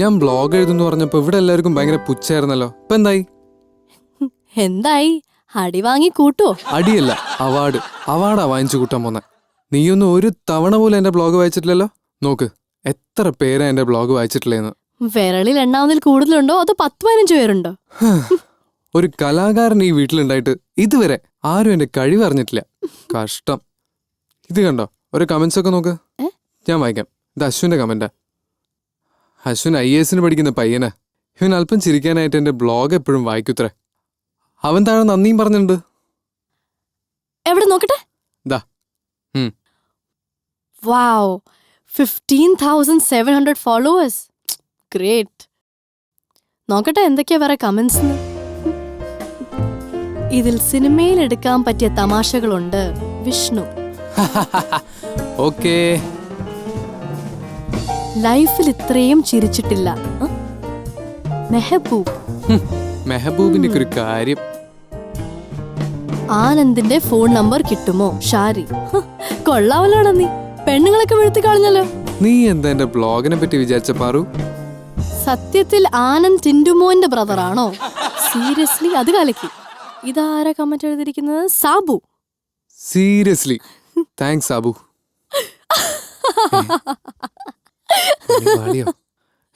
ഞാൻ ബ്ലോഗ് എഴുതുന്നു പറഞ്ഞപ്പോ ഇവിടെ എല്ലാവർക്കും ഭയങ്കര പുച്ഛായിരുന്നല്ലോ. ഇപ്പൊ എന്തായി? എന്തായി? അടി വാങ്ങി കൂട്ടോ? അടിയല്ല, അവാർഡാ വാങ്ങിച്ചു കൂട്ടാൻ പോന്നെ. നീയൊന്നും ഒരു തവണ പോലും എന്റെ ബ്ലോഗ് വായിച്ചിട്ടില്ലല്ലോ. നോക്ക്, എത്ര പേരാ എന്റെ ബ്ലോഗ് വായിച്ചിട്ടില്ലേന്ന്. വിരളിൽ എണ്ണാവുന്നതിൽ കൂടുതലുണ്ടോ അതോ 10-15 പേരുണ്ടോ? ഒരു കലാകാരൻ ഈ വീട്ടിലുണ്ടായിട്ട് ഇതുവരെ ആരും എന്റെ കഴിവ് അറിഞ്ഞിട്ടില്ല. കഷ്ടം. ഇത് കണ്ടോ, ഒരു കമന്റ്സ് ഒക്കെ നോക്ക്. ഞാൻ വായിക്കാം. ഇത് അശ്വിന്റെ കമന്റാ. അശ്വിൻ IAS പഠിക്കുന്ന പയ്യനാ. ഇവൻ അല്പം ചിരിക്കാനായിട്ട് എന്റെ ബ്ലോഗ് എപ്പോഴും വായിക്കുത്രേ. അവൻ താഴെ നന്ദിയും പറഞ്ഞിട്ടുണ്ട്. എവിടെ നോക്കട്ടെ. ദാ. വാവ്, 15,700 ഫോളോവേഴ്സ്. ഗ്രേറ്റ്. നോക്കട്ടെ എന്തൊക്കെയാ വേറെ കമന്റ്സ്. ഇതിൽ സിനിമയിൽ എടുക്കാൻ പറ്റിയ തമാശകളുണ്ട്. വിഷ്ണു. ഓക്കേ. ലൈഫിൽ ഇത്രയും ചിരിച്ചിട്ടില്ല. മെഹബൂബ്. മെഹബൂബിന്റെ ഒരു കാര്യം. ആനന്ദിന്റെ ഫോൺ നമ്പർ കിട്ടുമോ? ഷാരി. കൊള്ളാവല്ലോടാ നീ. പെണ്ണുങ്ങളൊക്കെ വീഴ്ത്തി കളഞ്ഞല്ലോ. നീ എന്താ എന്റെ ബ്ലോഗിനെ പറ്റി വിചാരിച്ച പാറു? സത്യത്തിൽ ആനന്ദ് ടിൻഡുമോന്റെ ബ്രദറാണോ? സീരിയസ്ലി? അത് കലക്കി. ഇതാരാ കമന്റ് എഴുതിയിരിക്കുന്നത്? സാബു. Seriously thanks Sabu.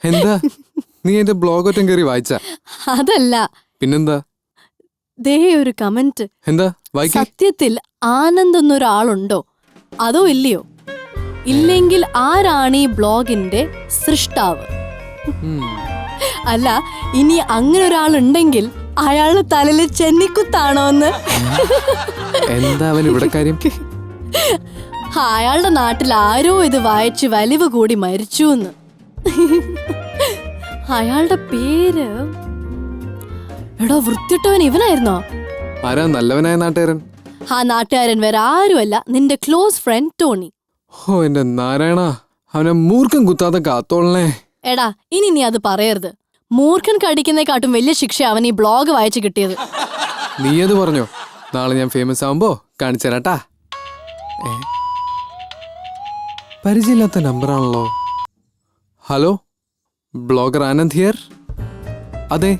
എന്താ നീ എന്റെ ബ്ലോഗ് ഒറ്റം കയറി വായിച്ച? അതല്ല, പിന്നെന്താ? ദേ ഒരു കമന്റ്. എന്താ വായിക്ക? സത്യത്തിൽ ആനന്ദ് എന്നൊരാളുണ്ടോ അതോ ഇല്ലയോ? ഇല്ലെങ്കിൽ ആരാണ് ഈ ബ്ലോഗിന്റെ സൃഷ്ടാവ്? അല്ല, ഇനി അങ്ങനെ ഒരാളുണ്ടെങ്കിൽ അയാളുടെ തലയില് ചെന്നിക്കുത്താണോന്ന്. എന്താ അവൻ ഇവിടെ കാര്യം? അയാളുടെ നാട്ടിൽ ആരോ ഇത് വായിച്ച് വലിവ് കൂടി മരിച്ചു. അയാളുടെ പേര് എടോ വൃത്തിട്ടവൻ ഇവനായിരുന്നോ? ആരാ നല്ലവനായ നാട്ടുകാരൻ? ആ നാട്ടുകാരൻ വേറെ ആരുമല്ല, നിന്റെ ക്ലോസ് ഫ്രണ്ട് ടോണി. ഓ എന്റെ നാരായണ, അവനെ മൂർഖം കുത്താതെ കാത്തോളണേ. എടാ, ഇനി നീ അത് പറയരുത്. മൂർഖൻ കടിക്കുന്നേക്കാട്ടും വലിയ ശിക്ഷ അവൻ ഈ ബ്ലോഗ് വായിച്ചു കിട്ടിയത്. നീ അത് പറഞ്ഞോ? നാളെ ഞാൻ ഫേമസ് ആവുമ്പോ കാണിച്ചു തരാട്ടാ. പരിചയമില്ലാത്ത നമ്പറാണല്ലോ. Hello, blogger Anand here. അതെ.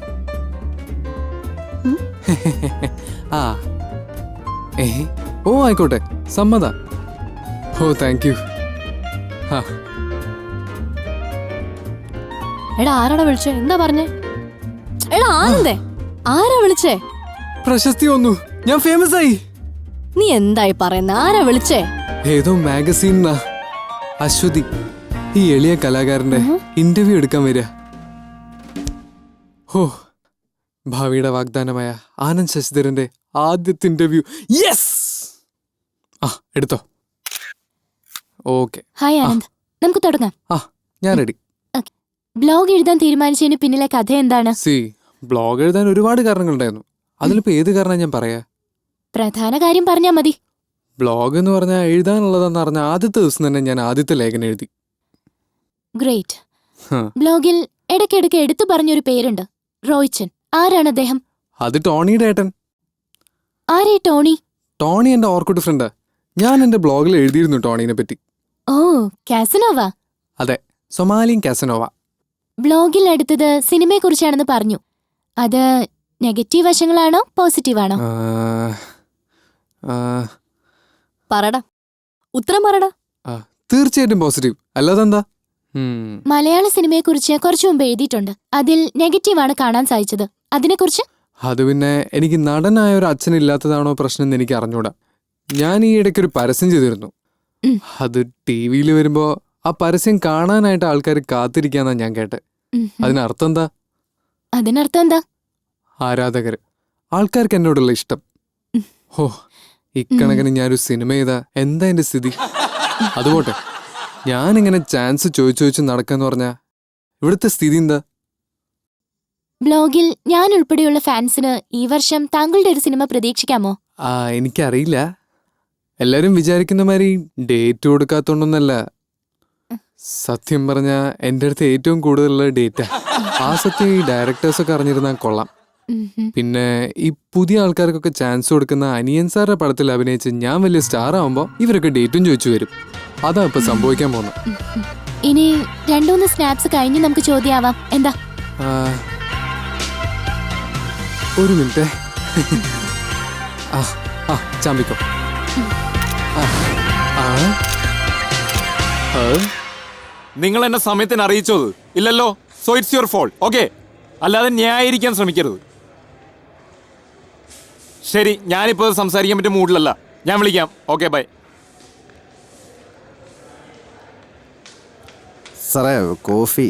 ആ ഓ ആയിക്കോട്ടെ, സമ്മത. ഓ താങ്ക് യു. എടാ, ആരാടാ വിളിച്ചേ? എന്താ പറഞ്ഞേ? എടാ ആനന്ദേ, ആരാ വിളിച്ചേ? പ്രശസ്തി വന്നു, ഞാൻ ഫേമസ് ആയി. നീ എന്തായി പറയുന്ന? ആരാ വിളിച്ചേ? ഏതോ മാഗസീനാ. അശ്വതി, ഈ എളിയ കലാകാരന്റെ ഇന്റർവ്യൂ എടുക്കാൻ വരിക. ഹോ, ഭാവിയുടെ വാഗ്ദാനമായ ആനന്ദ് ശശിധരന്റെ ആദ്യത്തെ ഇന്റർവ്യൂ. യെസ്! ആ എടുത്തോ. ഓക്കെ. ഹായ് ആനന്ദ്, നമുക്ക് തുടങ്ങാം. ഞാൻ റെഡി. ബ്ലോഗ് എഴുതാൻ തീരുമാനിച്ചതിന് പിന്നിലെ കഥ എന്താണ്? ബ്ലോഗ് എഴുതാൻ ഒരുപാട് കാരണങ്ങളുണ്ടായിരുന്നു. അതിലിപ്പോ ഏത് കാരണം ഞാൻ പറയാ? പ്രധാന കാര്യം പറഞ്ഞാ മതി. ബ്ലോഗ് എന്ന് പറഞ്ഞാൽ എഴുതാനുള്ളതെന്ന് പറഞ്ഞ ആദ്യത്തെ ദിവസം തന്നെ ഞാൻ ആദ്യത്തെ ലേഖനം എഴുതി. ഗ്രേറ്റ്. ബ്ലോഗിൽ ഇടയ്ക്കിടയ്ക്ക് എടുത്തു പറഞ്ഞൊരു പേരുണ്ട്, റോയ്ച്ചൻ. ആരാണ് അദ്ദേഹം? അത് ടോണിയുടെ ഏട്ടൻ. ആരേ ടോണി? ടോണി എന്റെ ഓർക്കുഡ് ഫ്രണ്ടാ. ഞാൻ എന്റെ ബ്ലോഗിൽ എഴുതിയിരുന്നു ടോണീനെ പറ്റി. ഓ, കാസനോവ. അതെ, സൊമാലിയൻ കാസനോവ. ബ്ലോഗിൽ എടുത്തത് സിനിമയെ കുറിച്ചാണെന്ന് പറഞ്ഞു. അത് നെഗറ്റീവ് വശങ്ങളാണോ പോസിറ്റീവ് ആണോ? പറടാ, ഉത്തരം പറടാ. തീർച്ചയായിട്ടും പോസിറ്റീവ്. അല്ലാതെന്താ? മലയാള സിനിമയെ കുറിച്ച് കുറച്ചു മുമ്പ് എഴുതിയിട്ടുണ്ട്. അതിൽ നെഗറ്റീവാണ് കാണാൻ സാധിച്ചത്. അതിനെക്കുറിച്ച്? അത് പിന്നെ എനിക്ക് നടനായ ഒരു അച്ഛനില്ലാത്തതാണോ പ്രശ്നം എന്ന് എനിക്ക് അറിഞ്ഞൂടാ. ഞാൻ ഈ ഇടയ്ക്കൊരു പരസ്യം ചെയ്തിരുന്നു. അത് TV-യിൽ വരുമ്പോ ആ പരസ്യം കാണാനായിട്ട് ആൾക്കാർ കാത്തിരിക്കാന്നാ ഞാൻ കേട്ടെ. അതിനർത്ഥം എന്താ? അതിനർത്ഥം എന്താ? ആരാധകര്, ആൾക്കാർക്ക് എന്നോടുള്ള ഇഷ്ടം. ഹോ, ഇക്കണക്കിന് ഞാനൊരു സിനിമ ചെയ്താ എന്താ എന്റെ സ്ഥിതി? അതുപോട്ടെ, ഞാനിങ്ങനെ ചാൻസ് ചോദിച്ചു നടക്കാന്ന് പറഞ്ഞാ ഇവിടുത്തെ സ്ഥിതി എന്താ? ബ്ലോഗിൽ ഞാൻ ഉൾപ്പെടെയുള്ള ഫാൻസിന് ഈ വർഷം താങ്കളുടെ ഒരു സിനിമ പ്രതീക്ഷിക്കാമോ? എനിക്കറിയില്ല. എല്ലാരും വിചാരിക്കുന്ന മാതിരി ഡേറ്റ് കൊടുക്കാത്തോണ്ടൊന്നല്ല. സത്യം പറഞ്ഞാ എന്റെ അടുത്ത് ഏറ്റവും കൂടുതലുള്ള ഡേറ്റാ. ആ സത്യം ഈ ഡയറക്ടേഴ്സൊക്കെ അറിഞ്ഞിരുന്നാൽ കൊള്ളാം. പിന്നെ ഈ പുതിയ ആൾക്കാർക്കൊക്കെ ചാൻസ് കൊടുക്കുന്ന അനിയൻ സാറിന്റെ പടത്തിൽ അഭിനയിച്ച് ഞാൻ വലിയ സ്റ്റാർ ആവുമ്പോ ഇവരൊക്കെ ഡേറ്റും ചോദിച്ചു വരും. അതാ ഇപ്പൊ സംഭവിക്കാൻ പോകുന്നത്. ഇനി 2-3 സ്നാപ്സ് കഴിഞ്ഞ് നമുക്ക് ചോദ്യാവാം. എന്താ? ആ, ഒരു മിനിറ്റ്. ആ ആ ചാമ്പിക്കോ. ആ, ആ, ആ. നിങ്ങൾ എന്നെ സമയത്തിന് അറിയിച്ചത് ഇല്ലല്ലോ. So it's your fault. Okay, അല്ലാതെ ന്യായീകരിക്കാൻ ശ്രമിക്കരുത്. ശരി, ഞാനിപ്പോൾ സംസാരിക്കാൻ പറ്റിയ മൂഡിലല്ല. ഞാൻ വിളിക്കാം. Okay, bye. സാറേ കോഫി.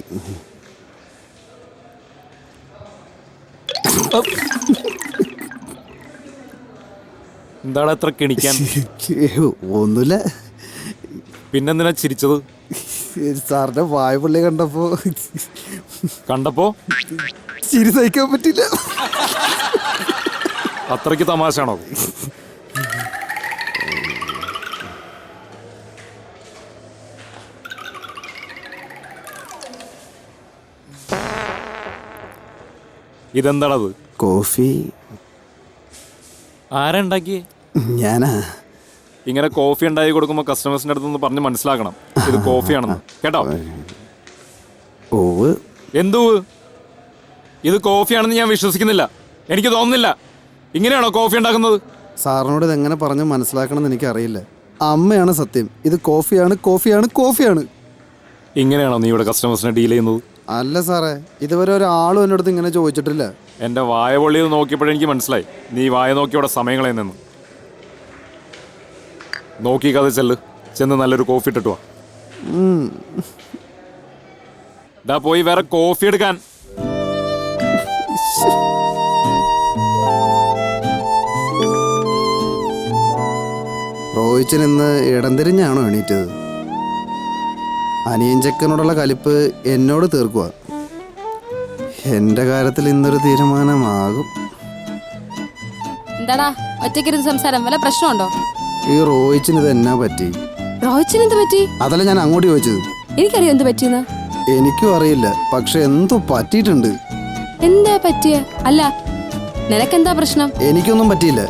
എന്താണ് എത്ര കിണിക്കാൻ? ഒന്നുമില്ല. പിന്നെന്തിനാ ചിരിച്ചത്? സാറിന്റെ വായ്പുള്ളി കണ്ടപ്പോ ചിരി സഹിക്കാൻ പറ്റില്ല. അത്രയ്ക്ക് തമാശയാണോ? ഇതെന്താണത്? കോഫി. ആരാ ഉണ്ടാക്കിയേ? ഞാനാ. ഇങ്ങനെ കോഫി ഉണ്ടാക്കി കൊടുക്കുമ്പോൾ കസ്റ്റമേഴ്സിന്റെ അടുത്തൊന്ന് പറഞ്ഞ് മനസ്സിലാക്കണം ഇത് കോഫിയാണെന്ന്. കേട്ടോ? ഓവ്. എന്തോ ഇത് കോഫിയാണെന്ന് ഞാൻ വിശ്വസിക്കുന്നില്ല. എനിക്ക് തോന്നുന്നില്ല. ഇങ്ങനെയാണോ കോഫി ഉണ്ടാക്കുന്നത്? സാറിനോട് ഇതെങ്ങനെ പറഞ്ഞ് മനസ്സിലാക്കണമെന്ന് എനിക്കറിയില്ല. അമ്മയാണ് സത്യം. ഇത് കോഫിയാണ്, കോഫിയാണ്, കോഫിയാണ്. ഇങ്ങനെയാണോ നീ ഇവിടെ കസ്റ്റമേഴ്സിനെ ഡീൽ ചെയ്യുന്നത്? അല്ല സാറേ, ഇതുവരെ ഒരാളും എൻ്റെ അടുത്ത് ഇങ്ങനെ ചോദിച്ചിട്ടില്ല. എൻ്റെ വായ പൊള്ളിയത് നോക്കിയപ്പോഴെനിക്ക് മനസ്സിലായി നീ വായ നോക്കി ഇവിടെ സമയം കളയുന്നെന്ന്. നോക്കി കഥ ചെന്ന് നല്ലൊരു കോഫി ഇട്ടിട്ട് വാ. ദാ പോയി വേറെ കോഫി എടുക്കാൻ. റോയിച്ചൻ ഇന്ന് ഇടം തിരിഞ്ഞാണോ എണീറ്റത്? അനിയൻ ചെക്കനോടുള്ള കലിപ്പ് എന്നോട് തീർക്കുക. എൻ്റെ കാര്യത്തിൽ ഇന്നൊരു തീരുമാനമാകും. എന്താടാ ഒറ്റയ്ക്കിരുന്ന് സംസാരം? വല്ല പ്രശ്നമുണ്ടോ? ഈ റോയിച്ചിന് ഇത് എന്നാ പറ്റി? റോഹിച്ചിന് എന്ത് പറ്റി? അതല്ല ഞാൻ അങ്ങോട്ട് ചോദിച്ചത്. എനിക്കറിയാം എന്ത് പറ്റിയെന്ന്. എനിക്കും അറിയില്ല, പക്ഷെ എന്തോ പറ്റിയിട്ടുണ്ട്. എന്താ പറ്റിയ? അല്ല നിനക്കെന്താ പ്രശ്നം? എനിക്കൊന്നും പറ്റിയില്ല,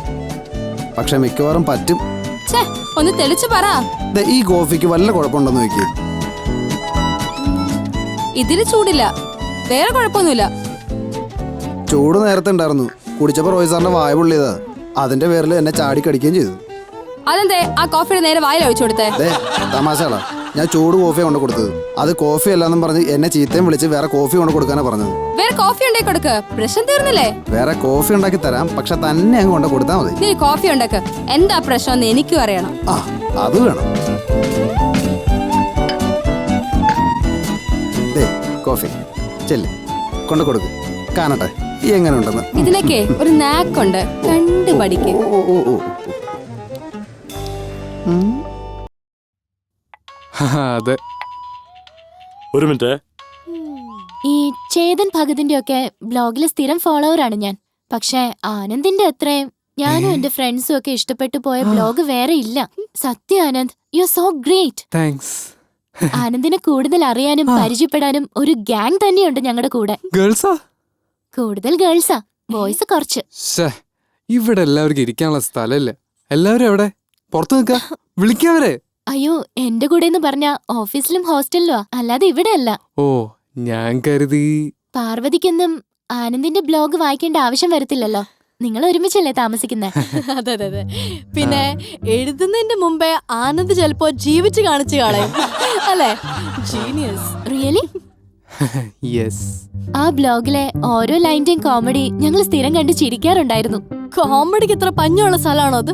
പക്ഷെ മിക്കവാറും പറ്റും. ഛേ, ഒന്ന് തെളിച്ചു പറ. ദേ, ഈ കോഫിക്ക് വല്ല കുഴപ്പമുണ്ടെന്ന് നോക്കി. ഇതിന് ചൂടില്ല, വേറെ കുഴപ്പമൊന്നുമില്ല. ചൂട് നേരത്തെ ഉണ്ടായിരുന്നു. കുടിച്ചപ്പോ റോയ് സാറിന്റെ വായ പൊള്ളിയതാ. അതിന്റെ പേരിൽ എന്നെ ചാടി കടിക്കുകയും ചെയ്തു. അതെന്തേ ആ കോഫിയുടെ നേരെ വായിൽ ഒഴിച്ചു കൊടുത്തേ? ദേ, തമാശകളാ. ഞാൻ ചൂട് കോഫിയാണ് കൊണ്ട് കൊടുത്തത്. അത് കോഫി അല്ലാന്നും പറഞ്ഞ് എന്നെ ചീത്തയും വിളിച്ച് വേറെ കോഫി കൊണ്ട് കൊടുക്കാനാ പറഞ്ഞത്. വേറെ കോഫി ഉണ്ടാക്കി കൊടുക്ക്, പ്രശ്നം തീർന്നില്ലേ? വേറെ കോഫി ഉണ്ടാക്കി തരാം, പക്ഷെ തന്നെ അങ്ങ് കൊണ്ട് കൊടുത്താൽ മതി. നീ കോഫി ഉണ്ടാക്ക്. എന്താ പ്രശ്നം എന്ന് എനിക്കും അറിയണം. ആ, അത് വേണം. ദേ, കോഫി ചെല്ല് കൊണ്ട് കൊടുക്ക്. കാണട്ടെ ഈ എങ്ങനെ ഉണ്ടെന്ന്. ഇതിനൊക്കെ ഒരു നാക്കുണ്ട്, കണ്ടു പഠിക്ക്. ഓ ഓ ഓ ഓ. അതെ. ഒരു മിനിറ്റ്. ഈ ചേതൻ ഭഗതിന്റെ ഒക്കെ ബ്ലോഗിലെ സ്ഥിരം ഫോളോവറാണ് ഞാൻ. പക്ഷെ ആനന്ദിന്റെ അത്രയും ഞാനും എന്റെ ഫ്രണ്ട്സും ഒക്കെ ഇഷ്ടപ്പെട്ടു പോയ ബ്ലോഗ് വേറെ ഇല്ല. സത്യം Anand, you are so great. Thanks. ആനന്ദിനെ കൂടുതൽ അറിയാനും പരിചയപ്പെടാനും ഒരു ഗ്യാങ് തന്നെയുണ്ട് ഞങ്ങളുടെ കൂടെ. ഗേൾസാ? കൂടുതൽ ഗേൾസാ, ബോയ്സ് കുറച്ച്. ഇവിടെ എല്ലാവർക്കും ഇരിക്കാനുള്ള സ്ഥലമില്ല. എല്ലാവരും എവിടെ? പുറത്തു നിൽക്കാ. വിളിക്കാവരെ. അയ്യോ, എന്റെ കൂടെ എന്ന് പറഞ്ഞ ഓഫീസിലും ഹോസ്റ്റലിലുമാ, അല്ലാതെ ഇവിടെ അല്ല. ഓ, ഞാൻ കരുതി. പാർവതിക്കൊന്നും ആനന്ദിന്റെ ബ്ലോഗ് വായിക്കേണ്ട ആവശ്യം വരത്തില്ലല്ലോ. നിങ്ങൾ ഒരുമിച്ചല്ലേ താമസിക്കുന്നേ? അതെ അതെ അതെ. പിന്നെ എഴുതുന്നതിന്റെ മുമ്പേ ആനന്ദ് ചിലപ്പോ ജീവിച്ച് കാണിച്ചു കളയും അല്ലേ? ജീനിയസ്. റിയലി? യെസ്. ആ ബ്ലോഗിലെ ഓരോ ലൈന്റെയും കോമഡി ഞങ്ങൾ സ്ഥിരം കണ്ട് ചിരിക്കാറുണ്ടായിരുന്നു. കോമഡിക്ക് ഇത്ര പഞ്ഞുള്ള സ്ഥലമാണോ അത്?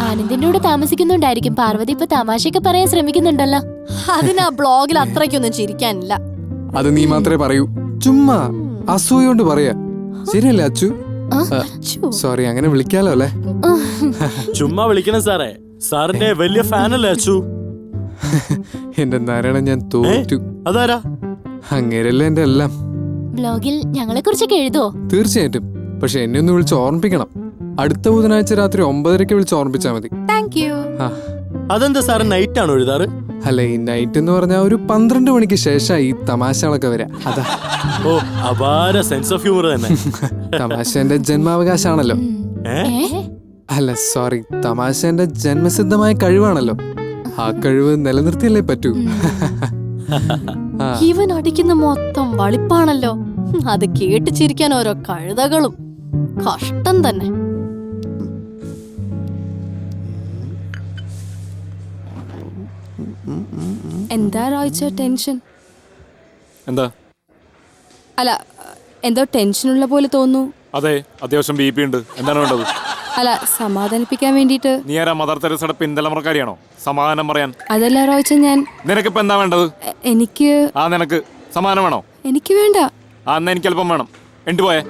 ആനന്ദിന്റെ കൂടെ താമസിക്കുന്നുണ്ടായിരിക്കും പാർവതി ഇപ്പൊ തമാശയൊക്കെ പറയാൻ ശ്രമിക്കുന്നുണ്ടല്ലോ. അതിനാ ബ്ലോഗിൽ അത്രയ്ക്കൊന്നും ചിരിക്കാനില്ല. അത് നീ മാത്രമേ പറയൂ. ചുമ്മാ അസൂയോണ്ട് പറയാ. ശരിയല്ലേ അച്ചു? സോറി, അങ്ങനെ വിളിക്കാലോ അല്ലേ? ചുമ്മാ വിളിക്കണം സാറേ. സാറിന്റെ വലിയ ഫാനല്ലേ അച്ചു? എന്റെ നാരായണ, ഞാൻ തോറ്റു. അതാരാ? അങ്ങേരല്ലേ എന്റെ എല്ലാം. ബ്ലോഗിൽ ഞങ്ങളെ കുറിച്ചൊക്കെ എഴുതുവോ? തീർച്ചയായിട്ടും. പക്ഷെ എന്നെ ഒന്ന് വിളിച്ച് ഓർമ്മിപ്പിക്കണം. അടുത്ത ബുധനാഴ്ച രാത്രി 9:30 വിളിച്ച് ഓർമ്മിച്ചാൽ മതി. Thank you. അതെന്താ സാറ് നൈറ്റ് ആണോ എഴുതാറ്? അല്ല, ഈ നൈറ്റ് എന്ന് പറഞ്ഞാൽ ഒരു 12 മണിക്ക് ശേഷം ഈ തമാശകളൊക്കെ വരാം. അതാ. ഓ, അപാര സെൻസ് ഓഫ് ഹ്യൂമർ തന്നെ. തമാശ എന്റെ ജന്മാവകാശാണല്ലോ. ഏ? അല്ല സോറി, തമാശ എന്റെ ജന്മസിദ്ധമായ കഴിവാണല്ലോ. ആ കഴിവ് നിലനിർത്തിയല്ലേ പറ്റൂ. ആ, ഇവൻ അടിക്കുന്ന മൊത്തം വളിപ്പാണല്ലോ. അത് കേട്ട് ചിരിക്കാൻ ഓരോ കഴുതകളും. കഷ്ടം തന്നെ. എന്താ റോയിച്ച ടെൻഷൻ? എന്താ? അല്ല, എന്തോ ടെൻഷനുള്ള പോലെ തോന്നുന്നു. അതെ, അത്യാവശ്യം BP ഉണ്ട്. എന്താണ് വേണ്ടത്? അല്ല, സമാധാനിപ്പിക്കാൻ വേണ്ടിയിട്ട്. നീ ആരാ, മദർ തെരേസയുടെ പിന്തലമുറക്കാരിയാണോ സമാധാനം പറയാൻ? അതല്ല റോയിച്ച, ഞാൻ നിനക്കിപ്പോ എന്താ വേണ്ടത്? എനിക്ക് നിനക്ക് സമാധാനം വേണോ? എനിക്ക് വേണ്ട. എന്നാ എനിക്ക് അല്പം വേണം. എണ്ട് പോയേ.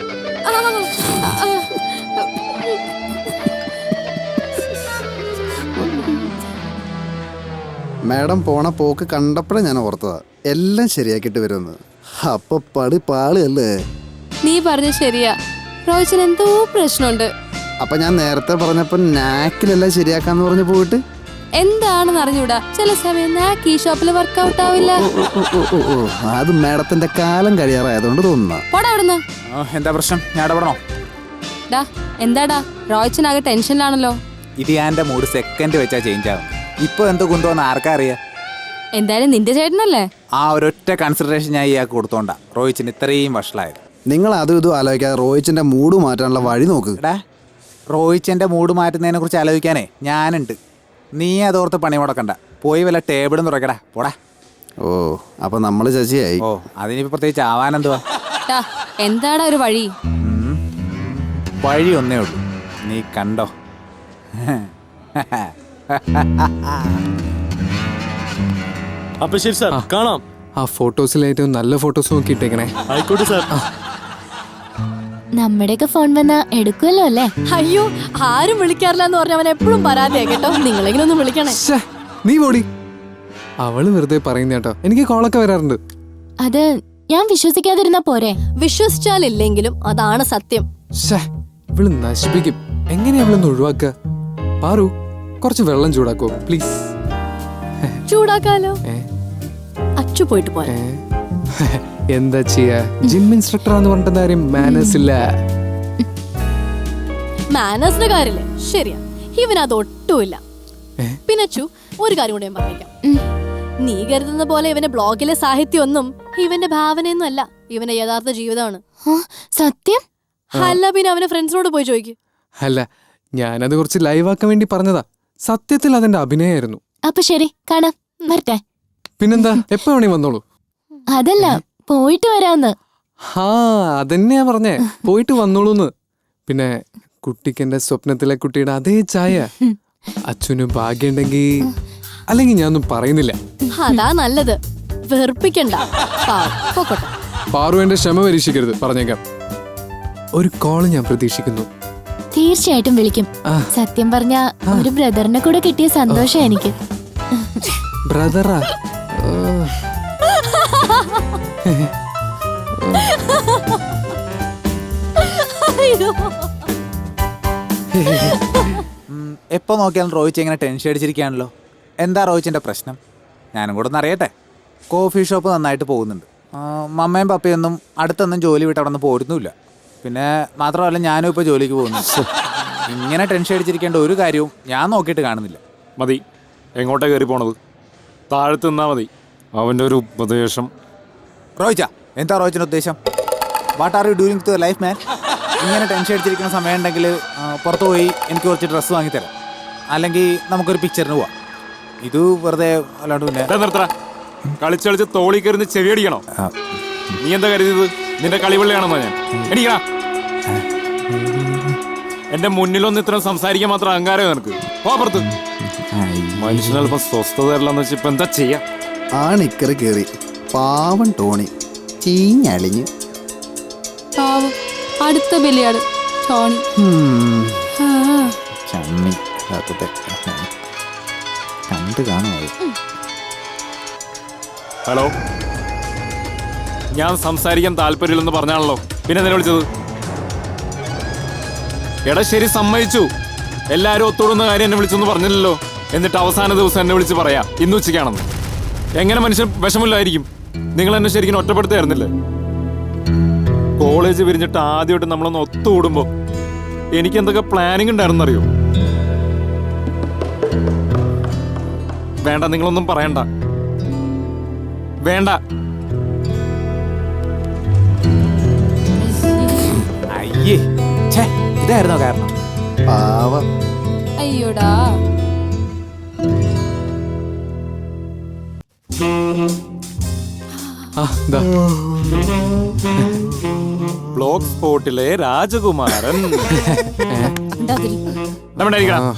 മാഡം പോണ പോക്ക് കണ്ടപ്പോഴേ ഞാൻ ഓർത്തതാ എല്ലാം ശരിയാക്കിയിട്ട് വരുമെന്ന്. അപ്പൊ പാളിയല്ലേ? നീ പറഞ്ഞ ശരിയാ. റോയിച്ചന് എന്തോ പ്രശ്നമുണ്ട്. അപ്പൊ ഞാൻ നേരത്തെ പറഞ്ഞപ്പോ നാക്കിലെല്ലാം ശരിയാക്കാന്ന് പറഞ്ഞു പോയിട്ട് എന്താണെന്ന് അറിഞ്ഞൂടാ. ചില സമയം നാക്ക് ഈ ഷോപ്പിൽ വർക്കൗട്ട് ആവില്ല. ഓ, അത് മാഡത്തിന്റെ കാലം കഴിയാറായതുകൊണ്ട് തോന്നുന്ന. പോടാ അവിടുന്ന്. എന്താ പ്രശ്നം? ഞാൻ ഇടപെടണോ? ഡാ, എന്താടാ റോയിച്ചനാകെ ടെൻഷനിലാണല്ലോ. ഇത് ഞാൻ എൻ്റെ മൂഡ് സെക്കൻഡ് വെച്ചാൽ ചേഞ്ച് ആവും. ഇപ്പൊ എന്ത് കൊണ്ടുവന്ന് ആർക്കാ അറിയാം? എന്തായാലും നിന്റെ ചേട്ടനല്ലേ. ആ ഒരൊറ്റ കൺസിഡറേഷൻ ഞാൻ ഇയാൾക്ക് കൊടുത്തോണ്ടാ റോയിച്ചിന് ഇത്രയും വഷളായത്. നിങ്ങൾ അതും ഇതും ആലോചിക്കാതെ റോയിച്ചിന്റെ മൂഡ് മാറ്റാനുള്ള വഴി നോക്ക്. എടാ, റോയിച്ചൻ്റെ മൂഡ് മാറ്റുന്നതിനെ കുറിച്ച് ആലോചിക്കാനേ ഞാനുണ്ട്. നീ അതോർത്ത് പണി മുടക്കണ്ട. പോയി വല്ല ടേബിളും തുറക്കടാ. പോടാ. ഓ, അപ്പൊ നമ്മള് ശശിയായി. ഓ, അതിനിപ്പോ പ്രത്യേകിച്ച് ആവാനെന്തുവാ? ഡാ, എന്താടാ ഒരു വഴി? വഴി ഒന്നേ ഉള്ളൂ, നീ കണ്ടോ. അപ്പൊ ശരി സാർ, കാണാം. ആ ഫോട്ടോസിൽ ഏറ്റവും നല്ല ഫോട്ടോസ് നോക്കിയിട്ടേക്കണേ. ആയിക്കോട്ടെ സാർ. നമ്മുടെയൊക്കെ ഫോൺ വന്നാ എടുക്കുമല്ലോ അല്ലേ? അയ്യോ, ആരും വിളിക്കാറില്ല എന്ന് പറഞ്ഞ അവൻ എപ്പോഴും പരാതിയാ കേട്ടോ. നിങ്ങളെങ്കിലും ഒന്ന് വിളിക്കണേ. ശ്ശേ, നീ പോടി. അവള് വെറുതെ പറയുന്ന കേട്ടോ. എനിക്ക് കോളൊക്കെ വരാറുണ്ട്. അത് ഞാൻ വിശ്വസിക്കാതിരുന്നാ പോരെ? വിശ്വസിച്ചാലില്ലെങ്കിലും അതാണ് സത്യം. ശ്ശേ, ഇവള് നശിപ്പിക്കും. എങ്ങനെയാ അവളൊന്ന് ഒഴിവാക്കുക? പാറു, കുറച്ച് വെള്ളം ചൂടാക്കോ പ്ലീസ്? ചൂടാക്കാലോ. ഏ? അച്ചു പോയിട്ട് പോരെ. എന്താ ചെയ്യാ, ജിം ഇൻസ്ട്രക്ടർ ആന്ന് പറഞ്ഞിട്ട് കാര്യം മാനേഴ്സ് ഇല്ല. മാനേഴ്സിന്റെ കാര്യല്ലേ? ശരിയാ, ഇവനത് ഒട്ടുമില്ല. പിന്നെ അച്ചു, ഒരു കാര്യം കൂടെ ഞാൻ പറഞ്ഞേക്കാം. നീ കരുതുന്ന പോലെ ഇവന്റെ ബ്ലോഗിലെ സാഹിത്യമൊന്നും ഇവന്റെ ഭാവനയൊന്നും അല്ല. ഇവന്റെ യഥാർത്ഥ ജീവിതമാണ്. സത്യം? അല്ല പിന്നെ അവന്റെ ഫ്രണ്ട്സിനോട് പോയി ചോദിക്കും. അല്ല, ഞാനത് കുറച്ച് ലൈവാക്കാൻ വേണ്ടി പറഞ്ഞതാ. സത്യത്തിൽ അതെന്റെ അഭിനയായിരുന്നു. അപ്പൊ ശരി, കാണാം. വരട്ടെ. പിന്നെന്താ, എപ്പോ വേണേ വന്നോളൂ. അതല്ല, പോയിട്ട് വരാന്ന്. അതെന്നെയാ പറഞ്ഞേ, പോയിട്ട് വന്നോളൂന്ന്. പിന്നെ കുട്ടിക്ക് എന്റെ സ്വപ്നത്തിലെ കുട്ടിയുടെ അതേ ചായ. അച്ഛന് ഭാഗ്യമുണ്ടെങ്കി, അല്ലെങ്കിൽ ഞാനൊന്നും പറയുന്നില്ല. അതാ നല്ലത്. വെറുപ്പിക്കണ്ട. പോക്കോട്ടെ. പാറു എന്റെ ക്ഷമ പരീക്ഷിക്കരുത്, പറഞ്ഞേക്കാം. ഒരു കോള് ഞാൻ പ്രതീക്ഷിക്കുന്നു. തീർച്ചയായിട്ടും വിളിക്കും. സത്യം പറഞ്ഞ ഒരു ബ്രദറിനെ കൂടെ കിട്ടിയ സന്തോഷം എനിക്ക്. ബ്രദറാ? അയ്യോ. എപ്പോ നോക്കിയാലും റോയിച്ച് ഇങ്ങനെ ടെൻഷൻ അടിച്ചിരിക്കുകയാണല്ലോ. എന്താ റോയിച്ചിന്റെ പ്രശ്നം? ഞാനും കൂടെ ഒന്ന് അറിയട്ടെ. കോഫി ഷോപ്പ് നന്നായിട്ട് പോകുന്നുണ്ട്. മമ്മയും പപ്പയൊന്നും അടുത്തൊന്നും ജോലി വിട്ട് അവിടെ നിന്ന് പോരുന്നുമില്ല. പിന്നെ മാത്രമല്ല, ഞാനും ഇപ്പോൾ ജോലിക്ക് പോകുന്നു. ഇങ്ങനെ ടെൻഷൻ അടിച്ചിരിക്കേണ്ട ഒരു കാര്യവും ഞാൻ നോക്കിയിട്ട് കാണുന്നില്ല. മതി, എങ്ങോട്ടാ കയറി പോണത്? താഴത്ത് നിന്നാ മതി. അവന്റെ ഒരു ഉപദേശം. റോയിച്ച, എന്താ റോയിച്ചിന്റെ ഉദ്ദേശം? What are you doing to life man? ഇങ്ങനെ ടെൻഷൻ അടിച്ചിരിക്കുന്ന സമയം ഉണ്ടെങ്കിൽ പുറത്ത് പോയി എനിക്ക് കുറച്ച് ഡ്രസ്സ് വാങ്ങിത്തരാം. അല്ലെങ്കിൽ നമുക്കൊരു പിക്ചറിന് പോവാം. ഇത് വെറുതെ അല്ലാണ്ട് പിന്നെ നിർത്തറ. കളിച്ച് കളിച്ച് തോളി കയറുന്ന ചെവിയടിക്കണോ? നീ എന്താ കരുതിയത്? നിന്റെ കളിവെള്ളിയാണെന്നോ ഞാൻ? എടിക്കണ. എന്റെ മുന്നിലൊന്നും ഇത്ര സംസാരിക്കാൻ മാത്രം അഹങ്കാരം നിനക്ക്. പുറത്ത് മനുഷ്യനല്പം സ്വസ്ഥത തരലെന്ന് വെച്ച് ഇപ്പൊ എന്താ ചെയ്യാ? ആ നിക്കറ് കേറി പാവൻ ടോണി ചീഞ്ഞളിഞ്ഞ്. പാവം, അടുത്ത ബലിയാട് ടോണി. ചമ്മി കണ്ട് കാണുമോ? ഹലോ, ഞാൻ സംസാരിക്കാൻ താല്പര്യമില്ലെന്ന് പറഞ്ഞാണല്ലോ പിന്നെ നിന്നെ വിളിച്ചത്. എടാ ശരി, സമ്മതിച്ചു. എല്ലാരും ഒത്തുകൂടുന്ന കാര്യം എന്നെ വിളിച്ചെന്ന് പറഞ്ഞില്ലല്ലോ. എന്നിട്ട് അവസാന ദിവസം എന്നെ വിളിച്ച് പറയാ ഇന്ന് ഉച്ചയ്ക്കാണെന്ന്. എങ്ങനെ മനുഷ്യൻ വിഷമില്ലായിരിക്കും? നിങ്ങൾ എന്നെ ശരിക്കും ഒറ്റപ്പെടുത്തായിരുന്നില്ലേ? കോളേജ് പിരിഞ്ഞിട്ട് ആദ്യമായിട്ട് നമ്മളൊന്ന് ഒത്തുകൂടുമ്പോ എനിക്ക് എന്തൊക്കെ പ്ലാനിങ് ഉണ്ടായിരുന്നറിയോ? വേണ്ട, നിങ്ങളൊന്നും പറയണ്ട. വേണ്ട. അയ്യേ ഛേ, ഇതായിരുന്നോ കാരണം? പാവം. അയ്യോടാ. ആ ദാ ബ്ലോഗ് സ്പോട്ടിലെ രാജകുമാരൻ. ഉണ്ടാതിരി. നമ്മുടെ ഇരിക്കടാ.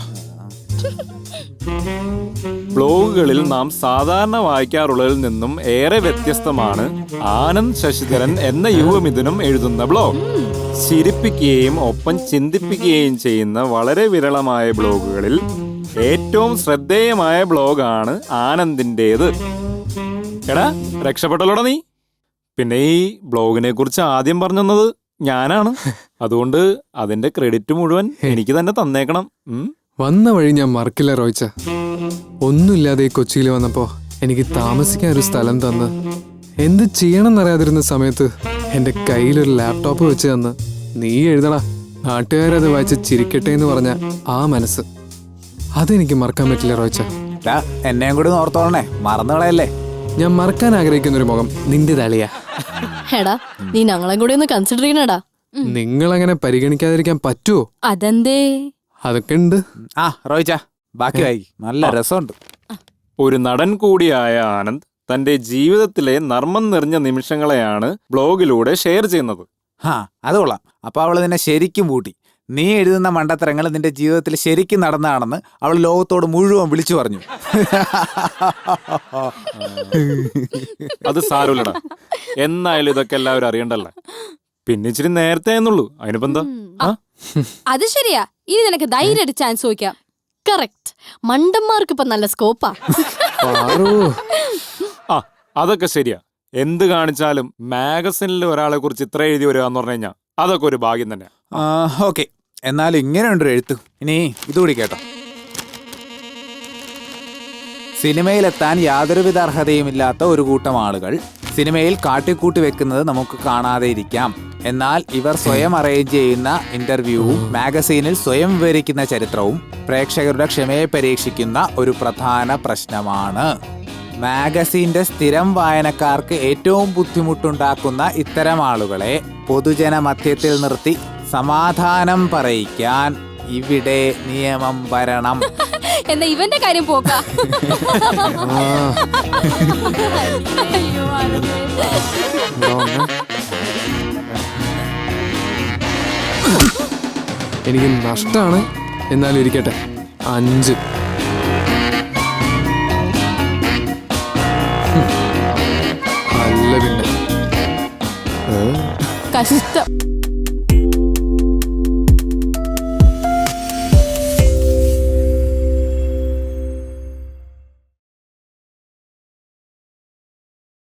ബ്ലോഗുകളിൽ നാം സാധാരണ വായിക്കാറുള്ളതിൽ നിന്നും ഏറെ വ്യത്യസ്തമാണ് ആനന്ദ് ശശിധരൻ എന്ന യുവമിഥുനം എഴുതുന്ന ബ്ലോഗ്. ചിരിപ്പിക്കുകയും ഒപ്പം ചിന്തിപ്പിക്കുകയും ചെയ്യുന്ന വളരെ വിരളമായ ബ്ലോഗുകളിൽ ഏറ്റവും ശ്രദ്ധേയമായ ബ്ലോഗാണ് ആനന്ദിൻ്റേത്. എടാ രക്ഷപ്പെട്ടല്ലോടാ നീ. പിന്നെ ഈ ബ്ലോഗിനെ കുറിച്ച് ആദ്യം പറഞ്ഞത് ഞാനാണ്. അതുകൊണ്ട് അതിന്റെ ക്രെഡിറ്റ് മുഴുവൻ എനിക്ക് തന്നെ തന്നേക്കണം. വന്ന വഴി ഞാൻ മറക്കില്ല റോയിച്ച. ഒന്നുമില്ലാതെ ഈ കൊച്ചിയിൽ വന്നപ്പോ എനിക്ക് താമസിക്കാൻ ഒരു സ്ഥലം തന്ന്, എന്ത് ചെയ്യണം എന്നറിയാതിരുന്ന സമയത്ത് എന്റെ കയ്യിലൊരു ലാപ്ടോപ്പ് വെച്ച് തന്ന്, നീ എഴുതടാ, നാട്ടുകാരത് വായിച്ച് ചിരിക്കട്ടെ എന്ന് പറഞ്ഞ ആ മനസ്സ്, അതെനിക്ക് മറക്കാൻ പറ്റില്ല റോയിച്ച. എന്നെയും കൂടി ഓർത്തോളണേ, മറന്നുകളയല്ലേ. ഞാൻ മറക്കാൻ ആഗ്രഹിക്കുന്ന ഒരു മുഖം നിന്റെ തളിയാ. എടാ നീ ഞങ്ങളെ കൂടെ ഒന്ന് കൺസിഡർ ചെയ്യണടാ. നിങ്ങളങ്ങനെ പരിഗണിക്കാതിരിക്കാൻ പറ്റുമോ? അതെന്തേ? അതൊക്കെ ഉണ്ട്. ആ റോയിച്ച ബാക്കി വായി, നല്ല രസമുണ്ട്. ഒരു നടൻ കൂടിയായ ആനന്ദ് തന്റെ ജീവിതത്തിലെ നർമ്മം നിറഞ്ഞ നിമിഷങ്ങളെയാണ് ബ്ലോഗിലൂടെ ഷെയർ ചെയ്യുന്നത്. ആ അത് കൊള്ളാം. അപ്പൊ അവള് നിന്നെ ശരിക്കും പൂട്ടി. നീ എഴുതുന്ന മണ്ടത്തരങ്ങൾ നിന്റെ ജീവിതത്തിൽ ശരിക്കും നടന്നതാണെന്ന് അവൾ ലോകത്തോട് മുഴുവൻ വിളിച്ചു പറഞ്ഞു. അത് സാരമില്ലടാ, എന്നായാലും ഇതൊക്കെ എല്ലാവരും അറിയണ്ടല്ലേ. പിന്നെ ഇച്ചിരി നേരത്തെ എന്നുള്ളൂ, അതിനിപ്പോ എന്താ? അത് ശരിയാ. ഇനി നിനക്ക് ധൈര്യമായിട്ട് ചാൻസ് ചോദിക്കാം. കറക്റ്റ്. മണ്ടന്മാർക്ക് ഇപ്പൊ നല്ല സ്കോപ്പാ. ആ അതൊക്കെ ശരിയാ. എന്ത് കാണിച്ചാലും മാഗസിനിൽ ഒരാളെ കുറിച്ച് ഇത്ര എഴുതി വരിക എന്ന് പറഞ്ഞു കഴിഞ്ഞാൽ അതൊക്കെ ഒരു ഭാഗ്യം തന്നെ. ഓക്കെ, എന്നാലും ഇങ്ങനെയുണ്ടൊരു എഴുത്ത്. ഇനി ഇതുകൂടി കേട്ടോ. സിനിമയിലെത്താൻ യാതൊരുവിധ അർഹതയുമില്ലാത്ത ഒരു കൂട്ടം ആളുകൾ സിനിമയിൽ കാട്ടിക്കൂട്ടി വെക്കുന്നത് നമുക്ക് കാണാതെ ഇരിക്കാം. എന്നാൽ ഇവർ സ്വയം അറേഞ്ച് ചെയ്യുന്ന ഇന്റർവ്യൂവും മാഗസീനിൽ സ്വയം വിവരിക്കുന്ന ചരിത്രവും പ്രേക്ഷകരുടെ ക്ഷമയെ പരീക്ഷിക്കുന്ന ഒരു പ്രധാന പ്രശ്നമാണ്. മാഗസീന്റെ സ്ഥിരം വായനക്കാർക്ക് ഏറ്റവും ബുദ്ധിമുട്ടുണ്ടാക്കുന്ന ഇത്തരം ആളുകളെ പൊതുജന മധ്യത്തിൽ നിർത്തി സമാധാനം പറയിക്കാൻ ഇവിടെ നിയമം വരണം. എന്നാ ഇവന്റെ കാര്യം പോക്ക. എനിക്ക് നഷ്ടാണ്, എന്നാലും ഇരിക്കട്ടെ. 5 അല്ല പിന്നെ കഷ്ടം.